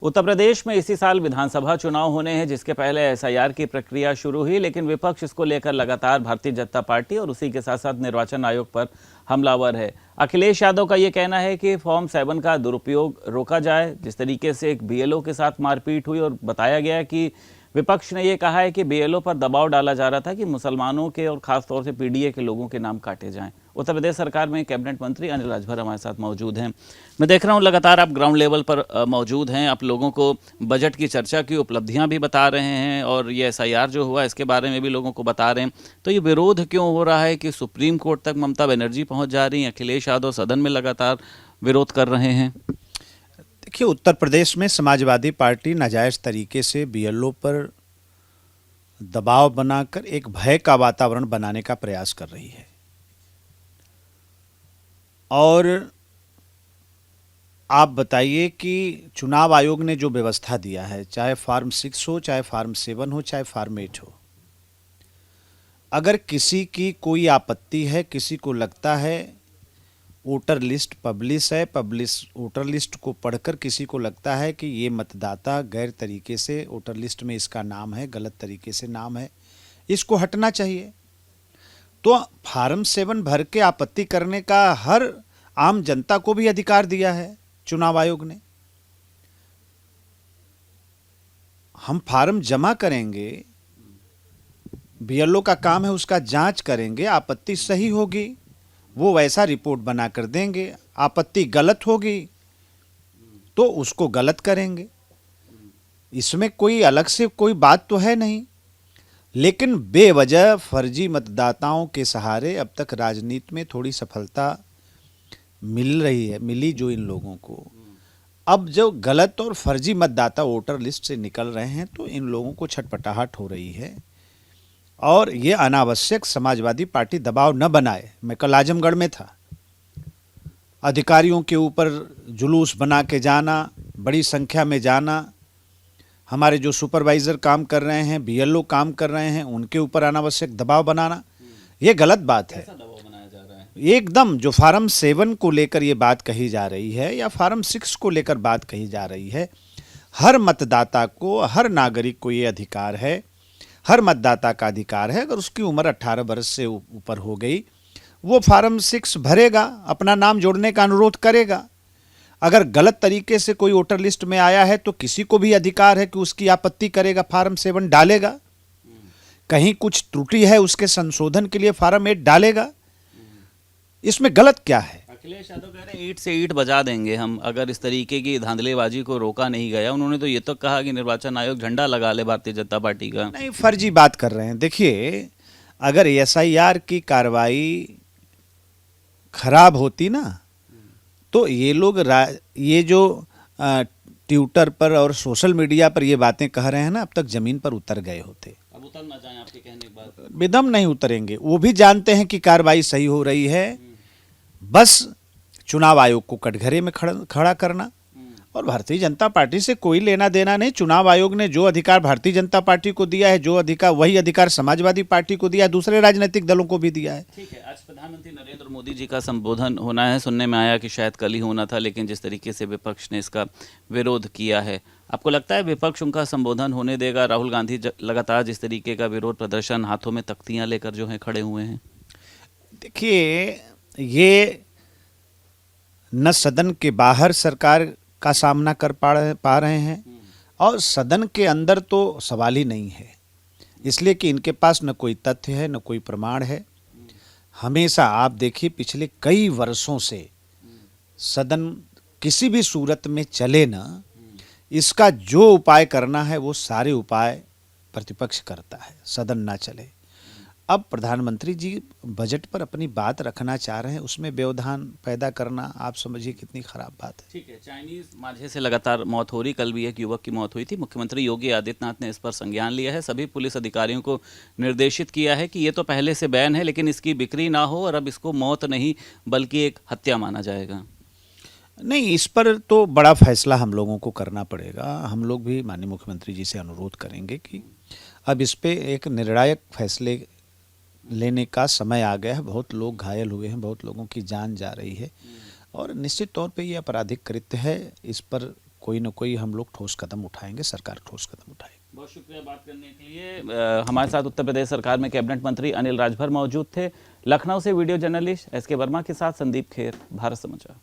उत्तर प्रदेश में इसी साल विधानसभा चुनाव होने हैं, जिसके पहले एसआईआर की प्रक्रिया शुरू हुई, लेकिन विपक्ष इसको लेकर लगातार भारतीय जनता पार्टी और उसी के साथ साथ निर्वाचन आयोग पर हमलावर है। अखिलेश यादव का ये कहना है कि फॉर्म 7 का दुरुपयोग रोका जाए। जिस तरीके से एक बीएलओ के साथ मारपीट हुई और बताया गया कि विपक्ष ने यह कहा है कि बीएलओ पर दबाव डाला जा रहा था कि मुसलमानों के और खासतौर से पीडीए के लोगों के नाम काटे जाएं। उत्तर प्रदेश सरकार में कैबिनेट मंत्री अनिल राजभर हमारे साथ मौजूद हैं। मैं देख रहा हूं लगातार आप ग्राउंड लेवल पर मौजूद हैं, आप लोगों को बजट की चर्चा की उपलब्धियां भी बता रहे हैं और ये एसआईआर जो हुआ इसके बारे में भी लोगों को बता रहे हैं। तो ये विरोध क्यों हो रहा है कि सुप्रीम कोर्ट तक ममता बनर्जी पहुंच जा रही हैं, अखिलेश यादव सदन में लगातार विरोध कर रहे हैं? देखिए, उत्तर प्रदेश में समाजवादी पार्टी नाजायज तरीके से बीएलओ पर दबाव बनाकर एक भय का वातावरण बनाने का प्रयास कर रही है। और आप बताइए कि चुनाव आयोग ने जो व्यवस्था दिया है, चाहे फार्म 6 हो, चाहे फार्म 7 हो, चाहे फार्म 8 हो, अगर किसी की कोई आपत्ति है, किसी को लगता है वोटर लिस्ट पब्लिश है, पब्लिश वोटर लिस्ट को पढ़कर किसी को लगता है कि ये मतदाता गैर तरीके से वोटर लिस्ट में इसका नाम है, गलत तरीके से नाम है, इसको हटना चाहिए। तो फार्म 7 भर के आपत्ति करने का हर आम जनता को भी अधिकार दिया है चुनाव आयोग ने। हम फार्म जमा करेंगे, बीएलओ का काम है, उसका जांच करेंगे, आपत्ति सही होगी वो वैसा रिपोर्ट बनाकर देंगे, आपत्ति गलत होगी तो उसको गलत करेंगे। इसमें कोई अलग से कोई बात तो है नहीं। लेकिन बेवजह फर्जी मतदाताओं के सहारे अब तक राजनीति में थोड़ी सफलता मिल रही है, मिली जो इन लोगों को। अब जो गलत और फर्जी मतदाता वोटर लिस्ट से निकल रहे हैं तो इन लोगों को छटपटाहट हो रही है और ये अनावश्यक समाजवादी पार्टी दबाव न बनाए। मैं कल आजमगढ़ में था, अधिकारियों के ऊपर जुलूस बना के जाना, बड़ी संख्या में जाना, हमारे जो सुपरवाइज़र काम कर रहे हैं, बीएलओ काम कर रहे हैं, उनके ऊपर अनावश्यक दबाव बनाना, ये गलत बात है। एकदम जो फार्म 7 को लेकर ये बात कही जा रही है या फार्म 6 को लेकर बात कही जा रही है, हर मतदाता को, हर नागरिक को ये अधिकार है, हर मतदाता का अधिकार है, अगर उसकी उम्र 18 वर्ष से ऊपर हो गई वो फार्म 6 भरेगा, अपना नाम जोड़ने का अनुरोध करेगा। अगर गलत तरीके से कोई वोटर लिस्ट में आया है तो किसी को भी अधिकार है कि उसकी आपत्ति करेगा, फार्म 7 डालेगा। कहीं कुछ त्रुटि है उसके संशोधन के लिए फार्म 8 डालेगा। इसमें गलत क्या है? अखिलेश यादव कह रहे हैं ईंट से ईंट बजा देंगे हम अगर इस तरीके की धांधलेबाजी को रोका नहीं गया। उन्होंने तो ये तो कहा कि निर्वाचन आयोग झंडा लगा ले भारतीय जनता पार्टी का। नहीं, फर्जी बात कर रहे हैं। देखिए, अगर एसआईआर की कार्रवाई खराब होती ना तो ये लोग ये जो ट्विटर पर और सोशल मीडिया पर ये बातें कह रहे हैं ना, अब तक जमीन पर उतर गए होते। अब उतर ना जाए आपके कहने के बाद? बेदम नहीं उतरेंगे। वो भी जानते हैं कि कार्रवाई सही हो रही है, बस चुनाव आयोग को कटघरे में खड़ा करना। और भारतीय जनता पार्टी से कोई लेना देना नहीं। चुनाव आयोग ने जो अधिकार भारतीय जनता पार्टी को दिया है, जो अधिकार, वही अधिकार समाजवादी पार्टी को दिया है, दूसरे राजनीतिक दलों को भी दिया है। ठीक है, आज प्रधानमंत्री नरेंद्र मोदी जी का संबोधन होना है। सुनने में आया कि शायद कल ही होना था, लेकिन जिस तरीके से विपक्ष ने इसका विरोध किया है, आपको लगता है विपक्ष उनका संबोधन होने देगा? राहुल गांधी लगातार जिस तरीके का विरोध प्रदर्शन, हाथों में तख्तियां लेकर जो है खड़े हुए हैं। देखिए, ये न सदन के बाहर सरकार का सामना कर पा रहे हैं और सदन के अंदर तो सवाल ही नहीं है, इसलिए कि इनके पास न कोई तथ्य है, न कोई प्रमाण है। हमेशा आप देखिए, पिछले कई वर्षों से सदन किसी भी सूरत में चले ना, इसका जो उपाय करना है वो सारे उपाय प्रतिपक्ष करता है, सदन ना चले। अब प्रधानमंत्री जी बजट पर अपनी बात रखना चाह रहे हैं, उसमें व्यवधान पैदा करना, आप समझिए कितनी खराब बात है। ठीक है, चाइनीज मांझे से लगातार मौत हो रही। कल भी एक युवक की मौत हुई थी। मुख्यमंत्री योगी आदित्यनाथ ने इस पर संज्ञान लिया है। सभी पुलिस अधिकारियों को निर्देशित किया है कि ये तो पहले से बैन है, लेकिन इसकी बिक्री ना हो और अब इसको मौत नहीं बल्कि एक हत्या माना जाएगा। नहीं, इस पर तो बड़ा फैसला हम लोगों को करना पड़ेगा। हम लोग भी माननीय मुख्यमंत्री जी से अनुरोध करेंगे कि अब इस पे एक निर्णायक फैसले लेने का समय आ गया है। बहुत लोग घायल हुए हैं, बहुत लोगों की जान जा रही है और निश्चित तौर पे ये आपराधिक कृत्य है, इस पर कोई ना कोई हम लोग ठोस कदम उठाएंगे, सरकार ठोस कदम उठाएगी। बहुत शुक्रिया बात करने के लिए। हमारे साथ उत्तर प्रदेश सरकार में कैबिनेट मंत्री अनिल राजभर मौजूद थे। लखनऊ से वीडियो जर्नलिस्ट SK वर्मा के साथ संदीप खेर, भारत समाचार।